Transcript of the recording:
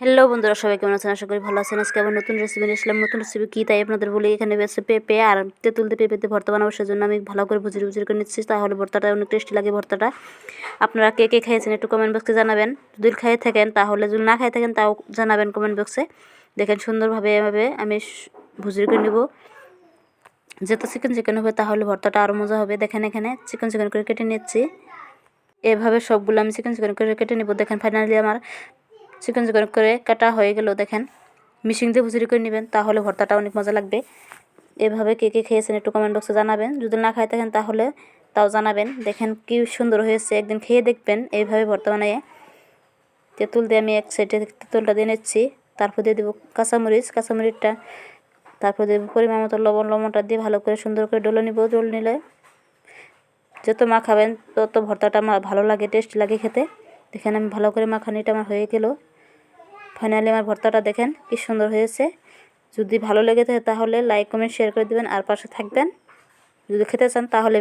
Hello বন্ধুরা, সবাই কেমন আছেন? আশা করি ভালো আছেন। আজকে আবার নতুন রেসিপি নিয়ে আসলাম। নতুন রেসিপি কী তাই আপনাদের বলি। এখানে বেছে পেঁপে আর তেঁতুল দিয়ে পেঁপেতে ভর্তা বানাবো, সেজন্য আমি ভালো করে ভুজির করে নিচ্ছি, তাহলে ভর্তাটা অনেক টেস্টি লাগে। ভর্তাটা আপনারা কে কে খেয়েছেন একটু কমেন্ট বক্সে জানাবেন। যদি খেয়ে থাকেন তাহলে, যদি না খেয়ে থাকেন তাও জানাবেন কমেন্ট বক্সে। দেখেন সুন্দরভাবে এভাবে আমি ভুজির করে নেব। যেহেতু চিকেন হবে তাহলে ভর্তাটা আরও মজা হবে। দেখেন এখানে চিকেন করে কেটে নিচ্ছি। এভাবে সবগুলো আমি চিকেন করে কেটে নেব। দেখেন ফাইনালি আমার চিকেন করে কাটা হয়ে গেল। দেখেন মিশিং দিয়ে ভুজিরি করে নেবেন, তাহলে ভর্তাটা অনেক মজা লাগবে। এভাবে কে কে খেয়েছেন একটু কমেন্ট বক্সে জানাবেন। যদি না খাই থাকেন তাহলে তাও জানাবেন। দেখেন কি সুন্দর হয়েছে, একদিন খেয়ে দেখবেন এইভাবে ভর্তা বানিয়ে। তেঁতুল দিয়ে আমি এক সাইডে তেঁতুলটা দিয়ে নিচ্ছি, তারপর দিয়ে দেবো কাঁচামরিচটা, তারপর দেবো পরিমাণ মতো লবণটা দিয়ে ভালো করে সুন্দর করে ডলে নিব। ডলে নিলে যত খাবেন তত ভর্তাটা আমার ভালো লাগে, টেস্টি লাগে খেতে। দেখেন আমি ভালো করে মাখানিটা আমার হয়ে গেল। ফাইনালি আমার ভর্তাটা দেখেন কি সুন্দর হয়েছে। যদি ভালো লেগে থাকে তাহলে লাইক কমেন্ট শেয়ার করে দেবেন আর পাশে থাকবেন। যদি খেতে চান তাহলে